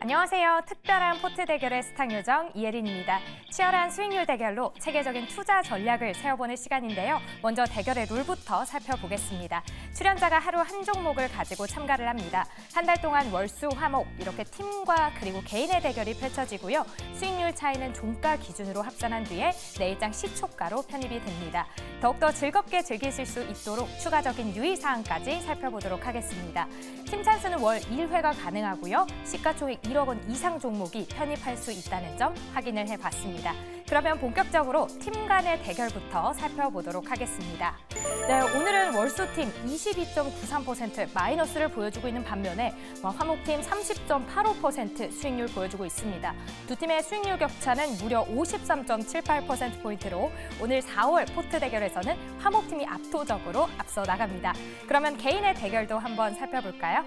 안녕하세요. 특별한 포트 대결의 스타 요정 이예린입니다. 치열한 수익률 대결로 체계적인 투자 전략을 세워보는 시간인데요. 먼저 대결의 룰부터 살펴보겠습니다. 출연자가 하루 한 종목을 가지고 참가를 합니다. 한 달 동안 월수, 화목 이렇게 팀과 그리고 개인의 대결이 펼쳐지고요. 수익률 차이는 종가 기준으로 합산한 뒤에 내일장 시초가로 편입이 됩니다. 더욱더 즐겁게 즐기실 수 있도록 추가적인 유의사항까지 살펴보도록 하겠습니다. 팀 찬스는 월 1회가 가능하고요. 시가총액 1억 원 이상 종목이 편입할 수 있다는 점 확인을 해봤습니다. 그러면 본격적으로 팀 간의 대결부터 살펴보도록 하겠습니다. 네, 오늘은 월수팀 22.93% 마이너스를 보여주고 있는 반면에 화목팀 30.85% 수익률 보여주고 있습니다. 두 팀의 수익률 격차는 무려 53.78%포인트로 오늘 4월 포트 대결에서는 화목팀이 압도적으로 앞서 나갑니다. 그러면 개인의 대결도 한번 살펴볼까요?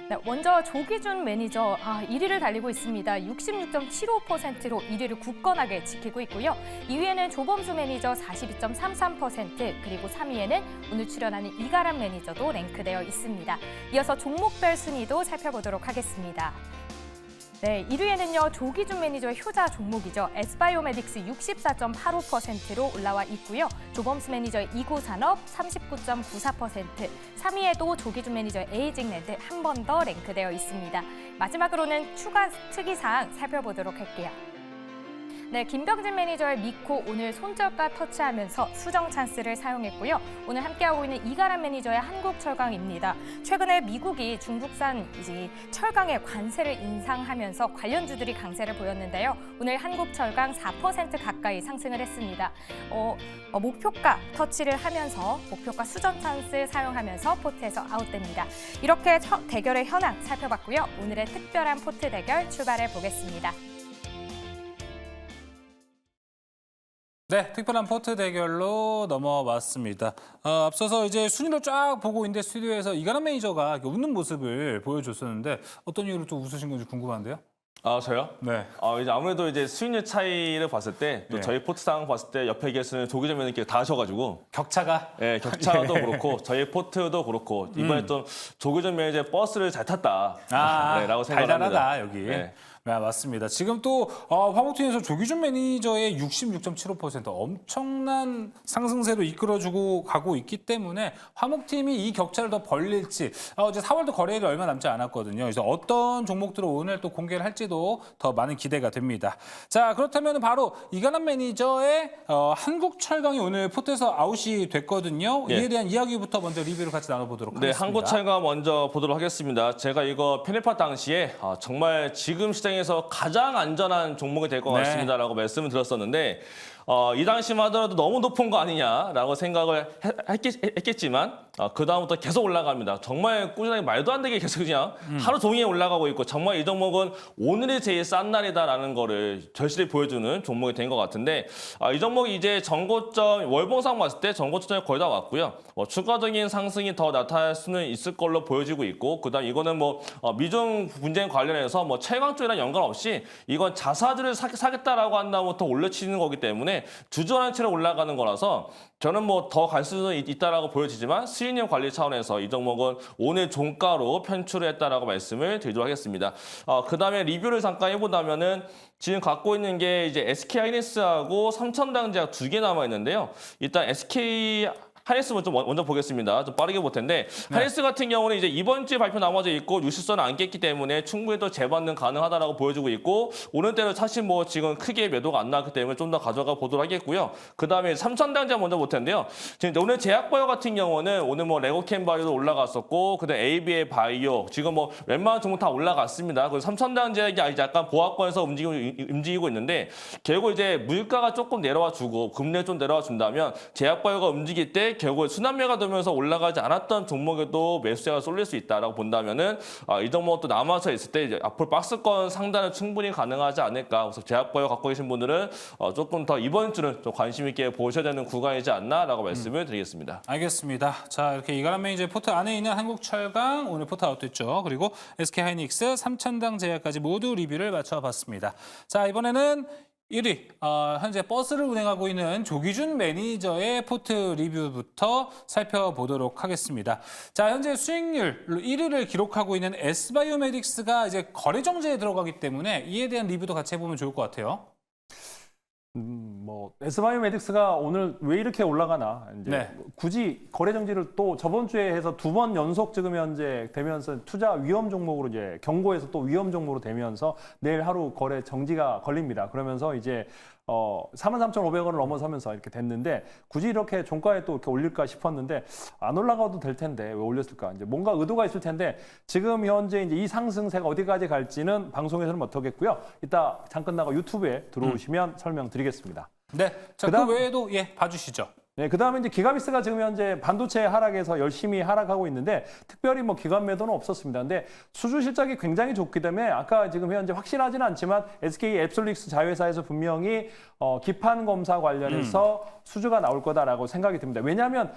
네, 먼저 조기준 매니저 1위를 달리고 있습니다. 66.75%로 1위를 굳건하게 지키고 있고요. 2위에는 조범수 매니저 42.33%, 그리고 3위에는 오늘 출연하는 이가람 매니저도 랭크되어 있습니다. 이어서 종목별 순위도 살펴보도록 하겠습니다. 네, 1위에는요, 조기준 매니저의 효자 종목이죠. S바이오메딕스 64.85%로 올라와 있고요. 조범수 매니저의 이구산업 39.94%, 3위에도 조기준 매니저의 에이징랜드 한 번 더 랭크되어 있습니다. 마지막으로는 추가 특이사항 살펴보도록 할게요. 네, 김병진 매니저의 미코 오늘 손절가 터치하면서 수정 찬스를 사용했고요. 오늘 함께하고 있는 이가람 매니저의 한국철강입니다. 최근에 미국이 중국산 철강의 관세를 인상하면서 관련주들이 강세를 보였는데요. 오늘 한국철강 4% 가까이 상승을 했습니다. 목표가 터치를 하면서 목표가 수정 찬스 사용하면서 포트에서 아웃됩니다. 이렇게 대결의 현황 살펴봤고요. 오늘의 특별한 포트 대결 출발해 보겠습니다. 네, 특별한 포트 대결로 넘어왔습니다. 앞서서 이제 순위를 쫙 보고 있는데 스튜디오에서 이가람 매니저가 웃는 모습을 보여줬었는데 어떤 이유로 또 웃으신 건지 궁금한데요? 저요? 네. 이제 아무래도 이제 수익률 차이를 봤을 때 또 저희 포트 상황 봤을 때 옆에 계시는 조기준 매니저께서 다 하셔가지고 격차가? 네, 격차도 그렇고 저희 포트도 그렇고 이번에 좀 조기준 매니저의 버스를 잘 탔다 라고 생각합니다. 달달하다 여기. 네. 네, 맞습니다. 지금 또 화목팀에서 조기준 매니저의 66.75% 엄청난 상승세로 이끌어주고 가고 있기 때문에 화목팀이 이 격차를 더 벌릴지 이제 4월도 거래일이 얼마 남지 않았거든요. 그래서 어떤 종목들을 오늘 또 공개를 할지도 더 많은 기대가 됩니다. 자, 그렇다면 바로 이가람 매니저의 한국철강이 오늘 포트에서 아웃이 됐거든요. 예. 이에 대한 이야기부터 먼저 리뷰를 같이 나눠보도록 네, 하겠습니다. 한국철강 먼저 보도록 하겠습니다. 제가 이거 편입할 당시에 정말 지금 시장에서 가장 안전한 종목이 될 것 같습니다라고 말씀을 드렸었는데 이 당시만 하더라도 너무 높은 거 아니냐라고 생각을 했겠지만 그 다음부터 계속 올라갑니다. 정말 꾸준하게 말도 안 되게 계속 그냥 하루 종일 올라가고 있고 정말 이 종목은 오늘이 제일 싼 날이다라는 거를 절실히 보여주는 종목이 된 것 같은데 이 종목이 이제 전고점 월봉상 봤을 때 전고점이 거의 다 왔고요. 추가적인 상승이 더 나타날 수는 있을 걸로 보여지고 있고 그다음 이거는 미중 분쟁 관련해서 최강 쪽이랑 연관없이 이건 자사주를 사겠다라고 한다부터 올려치는 거기 때문에 주저하는 채로 올라가는 거라서 저는 더 갈 수는 있다라고 보여지지만 수익률 관리 차원에서 이 종목은 오늘 종가로 편출을 했다라고 말씀을 드리도록 하겠습니다. 그다음에 리뷰를 잠깐 해보자면은 지금 갖고 있는 게 이제 SK 하이닉스하고 삼천당제약 2개 남아 있는데요. 일단 SK 하이닉스 먼저 보겠습니다. 좀 빠르게 볼 텐데 하이닉스 같은 경우는 이제 이번 주에 발표 나머져 있고 유실선을 안 깼기 때문에 충분히 또 재반등 가능하다라고 보여주고 있고 오늘대로 사실 지금 크게 매도가 안 나왔기 때문에 좀 더 가져가 보도록 하겠고요. 그다음에 삼천당제 먼저 볼 텐데요. 지금 오늘 제약바이오 같은 경우는 오늘 레고캠 바이오도 올라갔었고 그다음 ABA 바이오 지금 웬만한 종목 다 올라갔습니다. 그래서 삼천당제약이 약간 보합권에서 움직이고 있는데 결국 이제 물가가 조금 내려와 주고 금리 좀 내려와 준다면 제약바이오가 움직일 때 결국에 순환매가 되면서 올라가지 않았던 종목에도 매수세가 쏠릴 수 있다라고 본다면은 이 종목도 남아서 있을 때 이제 앞으로 박스권 상단은 충분히 가능하지 않을까. 그래서 제약바이오 갖고 계신 분들은 조금 더 이번 주는 좀 관심 있게 보셔야 되는 구간이지 않나라고 말씀을 드리겠습니다. 알겠습니다. 자, 이렇게 이가람 매니저의 포트 안에 있는 한국철강 오늘 포트 아웃됐죠. 그리고 SK 하이닉스, 삼천당 제약까지 모두 리뷰를 맞춰봤습니다. 자, 이번에는 1위, 현재 버스를 운행하고 있는 조기준 매니저의 포트 리뷰부터 살펴보도록 하겠습니다. 자, 현재 수익률 1위를 기록하고 있는 S바이오메딕스가 이제 거래 정지에 들어가기 때문에 이에 대한 리뷰도 같이 해보면 좋을 것 같아요. S바이오메딕스가 오늘 왜 이렇게 올라가나 이제 네. 굳이 거래 정지를 또 저번 주에 해서 2번 연속 지금 현재 되면서 투자 위험 종목으로 이제 경고에서 또 위험 종목으로 되면서 내일 하루 거래 정지가 걸립니다. 그러면서 이제 43,500원을 넘어서면서 이렇게 됐는데 굳이 이렇게 종가에 또 이렇게 올릴까 싶었는데 안 올라가도 될 텐데 왜 올렸을까? 이제 뭔가 의도가 있을 텐데 지금 현재 이제 이 상승세가 어디까지 갈지는 방송에서는 못하겠고요. 이따 잠깐 나가 유튜브에 들어오시면 설명드리겠습니다. 네, 자, 그 외에도 봐주시죠. 네, 그다음에 이제 기가비스가 지금 현재 반도체 하락에서 열심히 하락하고 있는데 특별히 뭐 기관 매도는 없었습니다. 근데 수주 실적이 굉장히 좋기 때문에 아까 지금 현재 확실하지는 않지만 SK 앱솔릭스 자회사에서 분명히 기판 검사 관련해서 수주가 나올 거다라고 생각이 듭니다. 왜냐하면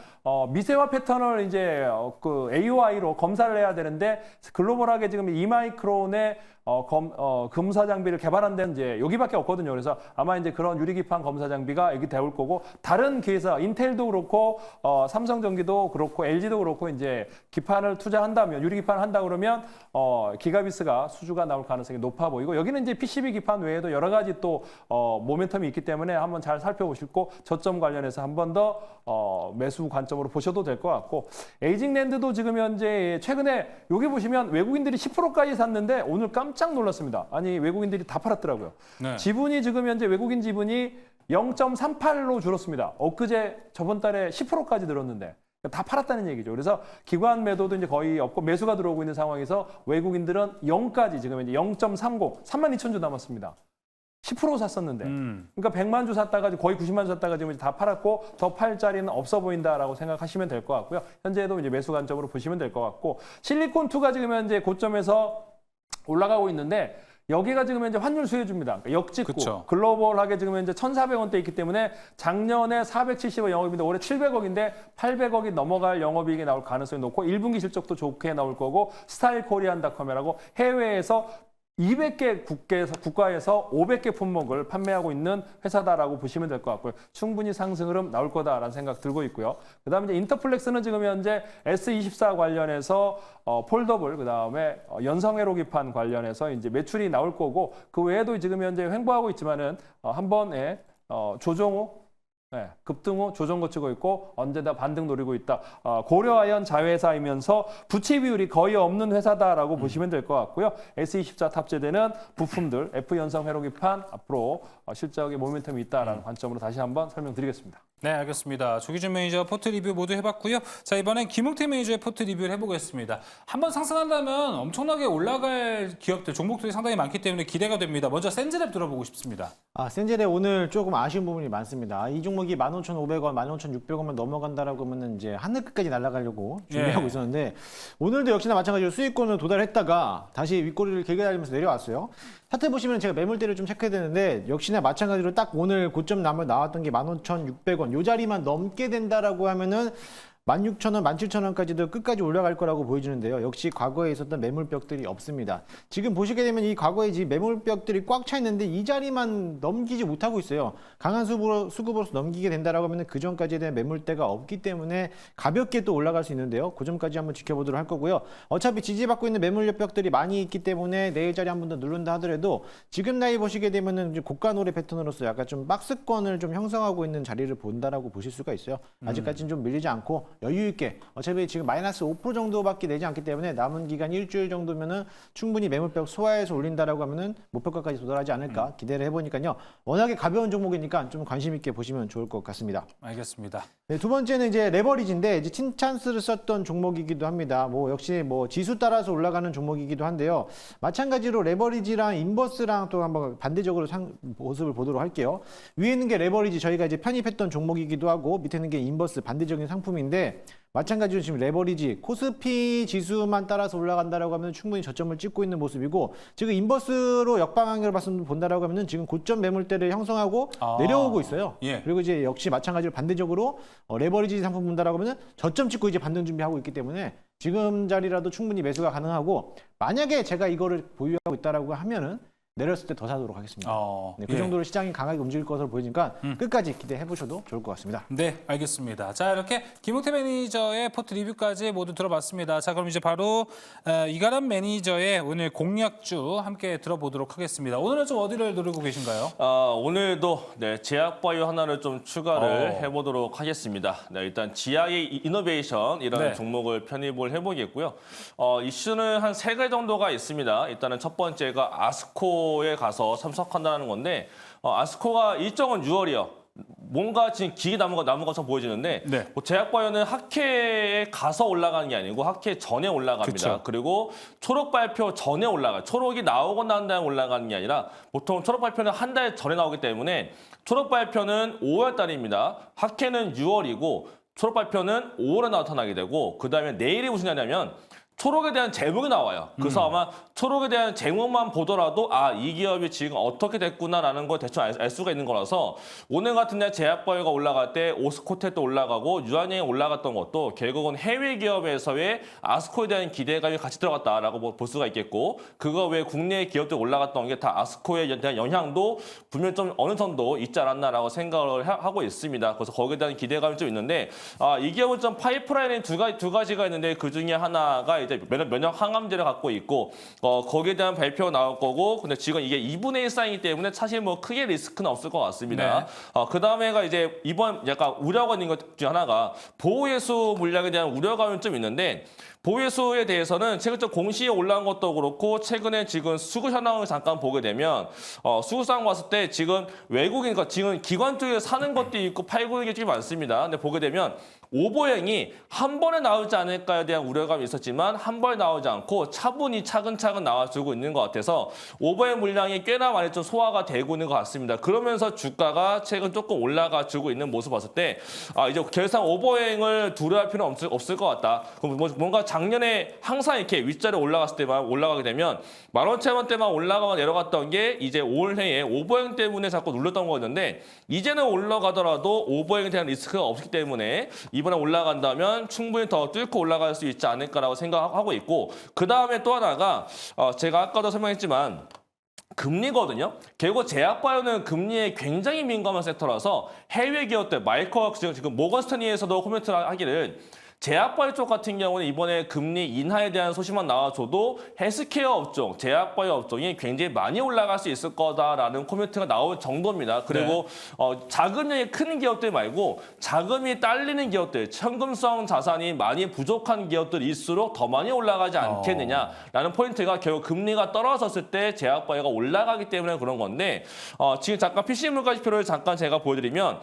미세화 패턴을 이제 그 AOI로 검사를 해야 되는데 글로벌하게 지금 2마이크론의 검사 장비를 개발한 데는 이제 여기밖에 없거든요. 그래서 아마 이제 그런 유리기판 검사 장비가 여기 되올 거고 다른 기회사 인텔도 그렇고 삼성전기도 그렇고 LG도 그렇고 이제 기판을 투자한다면 유리기판을 한다 그러면 기가비스가 수주가 나올 가능성이 높아 보이고 여기는 이제 PCB 기판 외에도 여러 가지 또 모멘텀이 있기 때문에 한번 잘 살펴보시고 저점 관련해서 한 번 더 매수 관점으로 보셔도 될 것 같고 에이징랜드도 지금 현재 최근에 여기 보시면 외국인들이 10%까지 샀는데 오늘 깜짝 놀랐습니다. 아니 외국인들이 다 팔았더라고요. 네. 지분이 지금 현재 외국인 지분이 0.38로 줄었습니다. 엊그제 저번 달에 10%까지 늘었는데 다 팔았다는 얘기죠. 그래서 기관 매도도 이제 거의 없고 매수가 들어오고 있는 상황에서 외국인들은 0까지 지금 이제 0.30, 32,000주 남았습니다. 10% 샀었는데. 그러니까 100만 주 샀다가 거의 90만 주 샀다가 지금 이제 다 팔았고 더 팔 자리는 없어 보인다라고 생각하시면 될 것 같고요. 현재도 이제 매수 관점으로 보시면 될 것 같고 실리콘2가 지금 현재 고점에서 올라가고 있는데 여기가 지금 현재 환율 수혜주입니다. 그러니까 역직구 그쵸. 글로벌하게 지금 현재 1,400원대 있기 때문에 작년에 470억 영업인데 올해 700억인데 800억이 넘어갈 영업이익이 나올 가능성이 높고 1분기 실적도 좋게 나올 거고 스타일코리안닷컴이라고 해외에서 200개 국가에서 500개 품목을 판매하고 있는 회사다라고 보시면 될 것 같고요. 충분히 상승 흐름 나올 거다라는 생각 들고 있고요. 그다음에 이제 인터플렉스는 지금 현재 S24 관련해서 폴더블 그다음에 연성회로 기판 관련해서 이제 매출이 나올 거고 그 외에도 지금 현재 횡보하고 있지만은 한 번에 조정 후 네, 급등 후 조정 거치고 있고 언제나 반등 노리고 있다. 고려아연 자회사이면서 부채 비율이 거의 없는 회사다라고 보시면 될 것 같고요. S24 탑재되는 부품들, F연성 회로기판 앞으로 실적의 모멘텀이 있다라는 관점으로 다시 한번 설명드리겠습니다. 네, 알겠습니다. 조기준 매니저 포트 리뷰 모두 해봤고요. 자, 이번엔 김웅태 매니저의 포트 리뷰를 해보겠습니다. 한번 상승한다면 엄청나게 올라갈 기업들, 종목들이 상당히 많기 때문에 기대가 됩니다. 먼저 센즈랩 들어보고 싶습니다. 센제랩 오늘 조금 아쉬운 부분이 많습니다. 이 종목이 15,500원, 15,600원만 넘어간다라고 하면 이제 하늘 끝까지 날아가려고 준비하고 있었는데 오늘도 역시나 마찬가지로 수익권을 도달했다가 다시 윗꼬리를 길게 달리면서 내려왔어요. 차트 보시면 제가 매물대를 좀 체크해야 되는데 역시나 마찬가지로 딱 오늘 고점 나왔던 게 15,600원 요 자리만 넘게 된다라고 하면은 16,000원, 17,000원까지도 끝까지 올라갈 거라고 보여지는데요. 역시 과거에 있었던 매물벽들이 없습니다. 지금 보시게 되면 이 과거에 매물벽들이 꽉 차 있는데 이 자리만 넘기지 못하고 있어요. 강한 수급으로서 넘기게 된다라고 하면 그 전까지에 대한 매물대가 없기 때문에 가볍게 또 올라갈 수 있는데요. 그 점까지 한번 지켜보도록 할 거고요. 어차피 지지받고 있는 매물벽들이 많이 있기 때문에 내일 자리 한 번 더 누른다 하더라도 지금 나이 보시게 되면은 이제 고가노래 패턴으로서 약간 좀 박스권을 좀 형성하고 있는 자리를 본다라고 보실 수가 있어요. 아직까지는 좀 밀리지 않고 여유 있게 어차피 지금 마이너스 5% 정도밖에 내지 않기 때문에 남은 기간 일주일 정도면은 충분히 매물벽 소화해서 올린다라고 하면은 목표가까지 도달하지 않을까 기대를 해보니까요. 워낙에 가벼운 종목이니까 좀 관심 있게 보시면 좋을 것 같습니다. 알겠습니다. 네, 두 번째는 이제 레버리지인데 이제 틴찬스를 썼던 종목이기도 합니다. 역시 지수 따라서 올라가는 종목이기도 한데요. 마찬가지로 레버리지랑 인버스랑 또 한번 반대적으로 모습을 보도록 할게요. 위에 있는 게 레버리지 저희가 이제 편입했던 종목이기도 하고 밑에 있는 게 인버스 반대적인 상품인데 마찬가지로 지금 레버리지 코스피 지수만 따라서 올라간다라고 하면 충분히 저점을 찍고 있는 모습이고 지금 인버스로 역방향으로 본다라고 하면은 지금 고점 매물대를 형성하고 내려오고 있어요. 예. 그리고 이제 역시 마찬가지로 반대적으로 레버리지 상품 본다라고 하면은 저점 찍고 이제 반등 준비하고 있기 때문에 지금 자리라도 충분히 매수가 가능하고 만약에 제가 이거를 보유하고 있다라고 하면은 내렸을 때 더 사도록 하겠습니다. 네, 그 예. 정도로 시장이 강하게 움직일 것으로 보이니까 끝까지 기대해 보셔도 좋을 것 같습니다. 네, 알겠습니다. 자, 이렇게 김용태 매니저의 포트 리뷰까지 모두 들어봤습니다. 자, 그럼 이제 바로 이가람 매니저의 오늘 공략주 함께 들어보도록 하겠습니다. 오늘은 좀 어디를 노리고 계신가요? 오늘도 네, 제약바이오 하나를 좀 추가를 어. 해보도록 하겠습니다. 네, 일단 GI 이노베이션 이런 네. 종목을 편입을 해보겠고요. 이슈는 한 3개 정도가 있습니다. 일단은 첫 번째가 아스코에 가서 참석한다는 건데 아스코가 일정은 6월이요. 뭔가 지금 기계 남은 것처럼 보여지는데 네. 제약바이오는 학회에 가서 올라가는 게 아니고 학회 전에 올라갑니다. 그쵸. 그리고 초록 발표 전에 올라가요. 초록이 나오고 난 다음에 올라가는 게 아니라 보통 초록 발표는 한 달 전에 나오기 때문에 초록 발표는 5월 달입니다. 학회는 6월이고 초록 발표는 5월에 나타나게 되고 그다음에 내일이 무슨 날이냐면 초록에 대한 제목이 나와요. 그래서 아마 초록에 대한 제목만 보더라도 이 기업이 지금 어떻게 됐구나라는 걸 대충 알 수가 있는 거라서 오늘 같은 날 제약바이오가 올라갈 때 오스코텍도 올라가고 유한양이 올라갔던 것도 결국은 해외 기업에서의 아스코에 대한 기대감이 같이 들어갔다라고 볼 수가 있겠고 그거 외에 국내 기업들 올라갔던 게 다 아스코에 대한 영향도 분명 좀 어느 정도 있지 않았나라고 생각을 하고 있습니다. 그래서 거기에 대한 기대감이 좀 있는데 이 기업은 좀 파이프라인에 두 가지가 있는데 그 중에 하나가 이제 면역 항암제를 갖고 있고 거기에 대한 발표가 나올 거고 근데 지금 이게 2분의 1 사이기 때문에 사실 뭐 크게 리스크는 없을 것 같습니다. 네. 그 다음에가 이제 이번 약간 우려가 있는 것 중 하나가 보호예수 물량에 대한 우려감이 좀 있는데 보호예수에 대해서는 최근 좀 공시에 올라온 것도 그렇고 최근에 지금 수급 현황을 잠깐 보게 되면 수급상 봤을 때 지금 외국인 지금 기관 쪽에서 사는 것도 있고 팔고 있는 게 좀 많습니다. 근데 보게 되면 오보행이 한 번에 나오지 않을까에 대한 우려감이 있었지만 한 번에 나오지 않고 차분히 차근차근 나와주고 있는 것 같아서 오보행 물량이 꽤나 많이 좀 소화가 되고 있는 것 같습니다. 그러면서 주가가 최근 조금 올라가주고 있는 모습 봤을 때 이제 더 이상 오보행을 두려워할 필요는 없을 것 같다. 그럼 뭔가 작년에 항상 이렇게 윗자리에 올라갔을 때만 올라가게 되면 11,000원대만 올라가고 내려갔던 게 이제 올해에 오보행 때문에 자꾸 눌렀던 거였는데 이제는 올라가더라도 오보행에 대한 리스크가 없기 때문에 이번에 올라간다면 충분히 더 뚫고 올라갈 수 있지 않을까라고 생각하고 있고 그 다음에 또 하나가 제가 아까도 설명했지만 금리거든요. 결국 제약바이오는 금리에 굉장히 민감한 섹터라서 해외 기업들 마이커 지금 모건스탠리에서도 코멘트를 하기를 제약바이오 쪽 같은 경우는 이번에 금리 인하에 대한 소식만 나와줘도 헬스케어 업종, 제약바이오 업종이 굉장히 많이 올라갈 수 있을 거다라는 코멘트가 나올 정도입니다. 그리고 자금력이 큰 기업들 말고 자금이 딸리는 기업들, 현금성 자산이 많이 부족한 기업들일수록 더 많이 올라가지 않겠느냐라는 포인트가 결국 금리가 떨어졌을 때 제약바이오가 올라가기 때문에 그런 건데 지금 잠깐 PC 물가지표를 잠깐 제가 보여드리면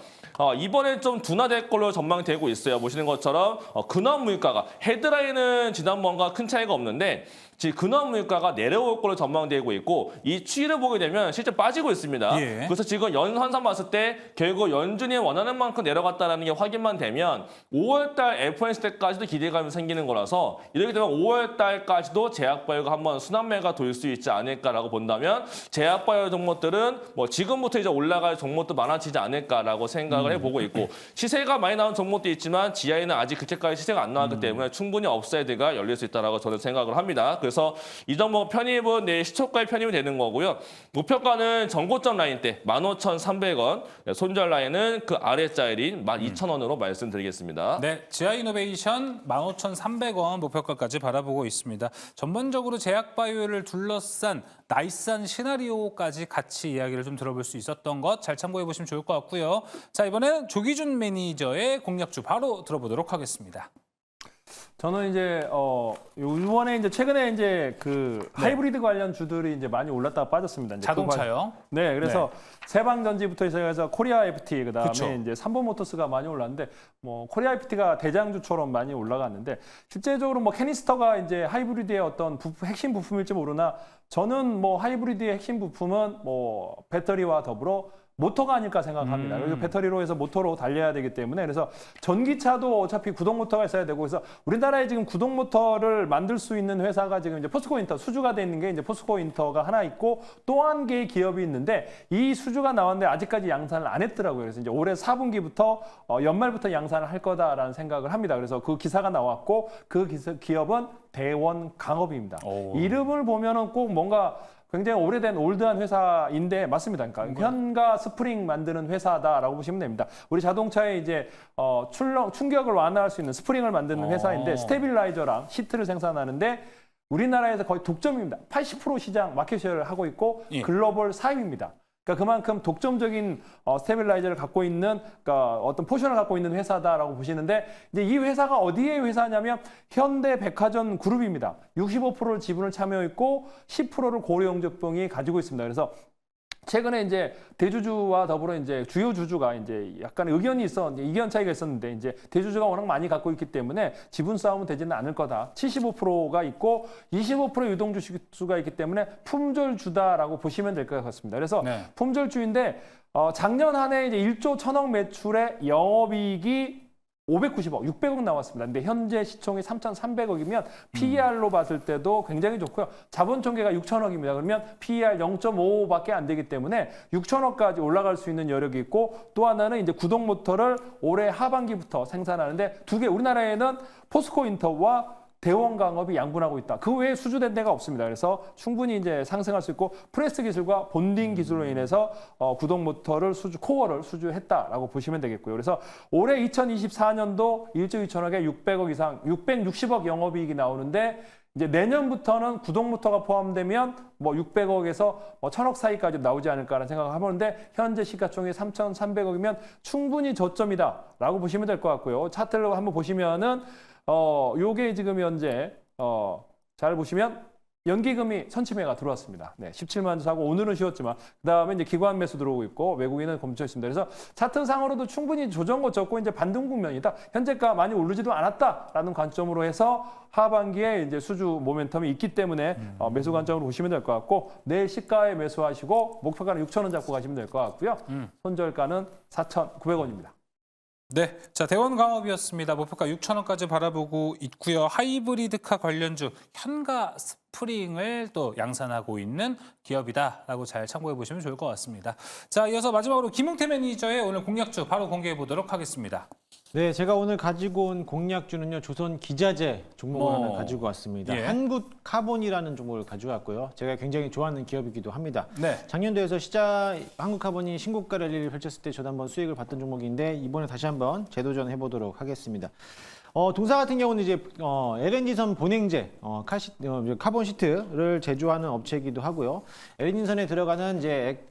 이번에 좀 둔화될 걸로 전망되고 있어요. 보시는 것처럼 근원 물가가 헤드라인은 지난번과 큰 차이가 없는데 지금 근원 물가가 내려올 걸로 전망되고 있고 이 추이를 보게 되면 실제 빠지고 있습니다. 예. 그래서 지금 연환산 봤을 때 결국 연준이 원하는 만큼 내려갔다는 게 확인만 되면 5월달 FOMC 때까지도 기대감이 생기는 거라서 이렇게 되면 5월달까지도 제약바이오가 한번 순환매가 돌 수 있지 않을까라고 본다면 제약바이오 종목들은 뭐 지금부터 이제 올라갈 종목도 많아지지 않을까라고 생각을 해보고 있고 시세가 많이 나온 종목도 있지만 GI는 아직 그때까지 시세가 안 나왔기 때문에 충분히 업사이드가 열릴 수 있다라고 저는 생각을 합니다. 그래서 이 종목 편입은 내일 시초가에 편입이 되는 거고요. 목표가는 전고점 라인 때 15,300원, 손절 라인은 그 아래자리인 12,000원으로 말씀드리겠습니다. 네, 지아이노베이션 15,300원 목표가까지 바라보고 있습니다. 전반적으로 제약바이오를 둘러싼 나이스한 시나리오까지 같이 이야기를 좀 들어볼 수 있었던 것 잘 참고해 보시면 좋을 것 같고요. 자, 이번에는 조기준 매니저의 공략주 바로 들어보도록 하겠습니다. 저는 이제 이번에 이제 최근에 이제 그 하이브리드 관련 주들이 이제 많이 올랐다가 빠졌습니다. 이제 자동차요? 네, 그래서 세방전지부터 시작해서 코리아 FT 그다음에 그쵸. 이제 삼보모터스가 많이 올랐는데 뭐 코리아 FT가 대장주처럼 많이 올라갔는데 실제적으로 뭐 캐니스터가 이제 하이브리드의 어떤 핵심 부품일지 모르나 저는 뭐 하이브리드의 핵심 부품은 뭐 배터리와 더불어 모터가 아닐까 생각합니다. 그리고 배터리로 해서 모터로 달려야 되기 때문에 그래서 전기차도 어차피 구동 모터가 있어야 되고 그래서 우리나라에 지금 구동 모터를 만들 수 있는 회사가 지금 이제 포스코 인터 수주가 돼 있는 게 이제 포스코 인터가 하나 있고 또 한 개의 기업이 있는데 이 수주가 나왔는데 아직까지 양산을 안 했더라고요. 그래서 이제 올해 4분기부터 연말부터 양산을 할 거다라는 생각을 합니다. 그래서 그 기사가 나왔고 그 기업은 대원 강업입니다. 오. 이름을 보면은 꼭 뭔가 굉장히 오래된 올드한 회사인데 맞습니다. 그러니까 현가 스프링 만드는 회사다라고 보시면 됩니다. 우리 자동차에 이제 충격을 완화할 수 있는 스프링을 만드는 회사인데 스테빌라이저랑 시트를 생산하는데 우리나라에서 거의 독점입니다. 80% 시장 마켓쉐어를 하고 있고 예. 글로벌 4위입니다. 그러니까 그만큼 독점적인 스테빌라이저를 갖고 있는 그러니까 어떤 포션을 갖고 있는 회사다라고 보시는데 이제 이 회사가 어디의 회사냐면 현대백화점 그룹입니다. 65%를 지분을 참여했고 10%를 고려영접병이 가지고 있습니다. 그래서 최근에 이제 대주주와 더불어 이제 주요 주주가 이제 약간 이견 차이가 있었는데 이제 대주주가 워낙 많이 갖고 있기 때문에 지분 싸움은 되지는 않을 거다. 75%가 있고 25% 유동주수가 있기 때문에 품절주다라고 보시면 될 것 같습니다. 그래서 네. 품절주인데 작년 한 해 이제 1조 1,000억 매출에 영업이익이 590억, 600억 나왔습니다. 근데 현재 시총이 3,300억이면 PER로 봤을 때도 굉장히 좋고요. 자본 총계가 6천억입니다. 그러면 PER 0.55밖에 안 되기 때문에 6천억까지 올라갈 수 있는 여력이 있고 또 하나는 이제 구동 모터를 올해 하반기부터 생산하는데 두 개 우리나라에는 포스코 인터와 대원강업이 양분하고 있다. 그 외에 수주된 데가 없습니다. 그래서 충분히 이제 상승할 수 있고 프레스 기술과 본딩 기술로 인해서 구동 모터를 코어를 수주했다라고 보시면 되겠고요. 그래서 올해 2024년도 1조 2천억에 600억 이상, 660억 영업이익이 나오는데 이제 내년부터는 구동 모터가 포함되면 뭐 600억에서 뭐 1,000억 사이까지 나오지 않을까라는 생각을 해보는데 현재 시가총액 3,300억이면 충분히 저점이다라고 보시면 될 것 같고요. 차트를 한번 보시면은 요게 지금 현재 잘 보시면 연기금이 선침해가 들어왔습니다. 네, 17만 주 사고 오늘은 쉬었지만 그다음에 이제 기관 매수 들어오고 있고 외국인은 멈춰 있습니다. 그래서 차트상으로도 충분히 조정 거쳤고 이제 반등 국면이다. 현재가 많이 오르지도 않았다라는 관점으로 해서 하반기에 이제 수주 모멘텀이 있기 때문에 매수 관점으로 보시면 될 것 같고 내일 시가에 매수하시고 목표가는 6,000원 잡고 가시면 될 것 같고요. 손절가는 4,900원입니다. 네, 자 대원강업이었습니다. 목표가 6,000원까지 바라보고 있고요. 하이브리드카 관련주 현가 스프링을 또 양산하고 있는 기업이다라고 잘 참고해 보시면 좋을 것 같습니다. 자, 이어서 마지막으로 김용태 매니저의 오늘 공략주 바로 공개해 보도록 하겠습니다. 네, 제가 오늘 가지고 온 공략주는요. 조선 기자재 종목을 하나 가지고 왔습니다. 예. 한국카본이라는 종목을 가져왔고요. 제가 굉장히 좋아하는 기업이기도 합니다. 네. 작년도에서 한국카본이 신고가 랠리를 펼쳤을 때 저도 한번 수익을 봤던 종목인데 이번에 다시 한번 재도전해 보도록 하겠습니다. 동사 같은 경우는 이제 LNG선 본행제, 카본 시트를 제조하는 업체이기도 하고요. LNG선에 들어가는 이제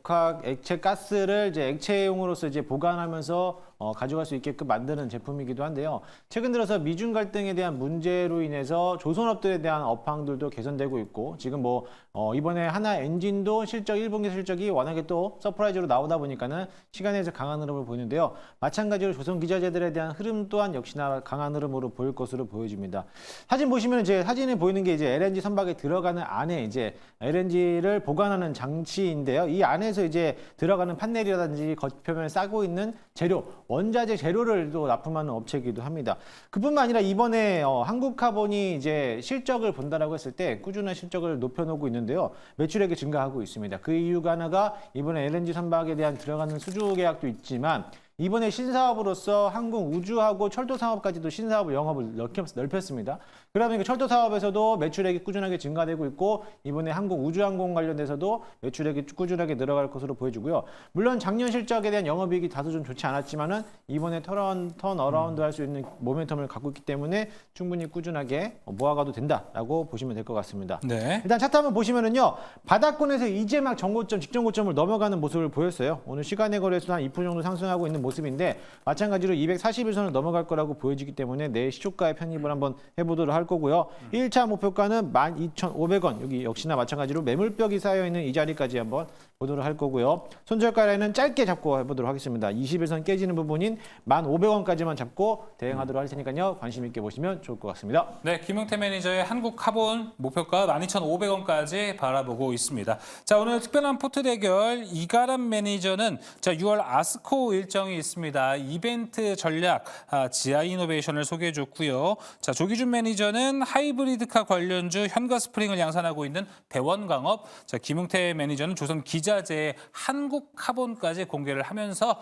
액체 가스를 이제 액체용으로서 이제 보관하면서 가져갈 수 있게끔 만드는 제품이기도 한데요. 최근 들어서 미중 갈등에 대한 문제로 인해서 조선업들에 대한 업황들도 개선되고 있고 지금 뭐 이번에 하나 엔진도 실적 1분기 실적이 워낙에 또 서프라이즈로 나오다 보니까는 시간에서 강한 흐름을 보이는데요. 마찬가지로 조선 기자재들에 대한 흐름 또한 역시나 강한 흐름으로 보일 것으로 보여집니다. 사진 보시면 이제 사진에 보이는 게 이제 LNG 선박에 들어가는 안에 이제 LNG를 보관하는 장치인데요. 이 안에서 이제 들어가는 판넬이라든지 겉표면에 싸고 있는 재료, 원자재 재료를 또 납품하는 업체이기도 합니다. 그뿐만 아니라 이번에 한국카본이 이제 실적을 본다라고 했을 때 꾸준한 실적을 높여놓고 있는데요. 매출액이 증가하고 있습니다. 그 이유가 하나가 이번에 LNG 선박에 대한 들어가는 수주 계약도 있지만 이번에 신사업으로서 항공우주하고 철도사업까지도 신사업을 영업을 넓혔습니다. 그러다 보니까 철도사업에서도 매출액이 꾸준하게 증가되고 있고 이번에 항공우주항공 관련돼서도 매출액이 꾸준하게 늘어갈 것으로 보여지고요. 물론 작년 실적에 대한 영업이익이 다소 좀 좋지 않았지만은 이번에 턴어라운드 할 수 있는 모멘텀을 갖고 있기 때문에 충분히 꾸준하게 모아가도 된다라고 보시면 될 것 같습니다. 네. 일단 차트 한번 보시면은요. 바닥권에서 이제 막 직전 고점을 넘어가는 모습을 보였어요. 오늘 시간의 거래에서 한 2% 정도 상승하고 있는 모습인데 마찬가지로 241선을 넘어갈 거라고 보여지기 때문에 내일 시초가에 편입을 한번 해보도록 할 거고요. 1차 목표가는 12,500원. 여기 역시나 마찬가지로 매물벽이 쌓여있는 이 자리까지 한번 보도록 할 거고요. 손절가에는 짧게 잡고 해보도록 하겠습니다. 21선 깨지는 부분인 1,500원까지만 잡고 대응하도록 할 테니까요. 관심 있게 보시면 좋을 것 같습니다. 네, 김용태 매니저의 한국카본 목표가 12,500원까지 바라보고 있습니다. 자, 오늘 특별한 포트 대결 이가람 매니저는 6월 아스코 일정이 있습니다. 이벤트 전략 지아이노베이션을 소개해줬고요. 자, 조기준 매니저는 하이브리드카 관련주 현가 스프링을 양산하고 있는 대원강업. 자, 김용태 매니저는 조선 기자재의 한국카본까지 공개를 하면서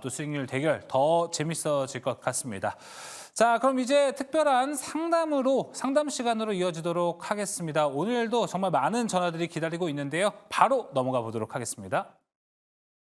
또 수익률 대결 더 재밌어질 것 같습니다. 자, 그럼 이제 특별한 상담 시간으로 이어지도록 하겠습니다. 오늘도 정말 많은 전화들이 기다리고 있는데요. 바로 넘어가 보도록 하겠습니다.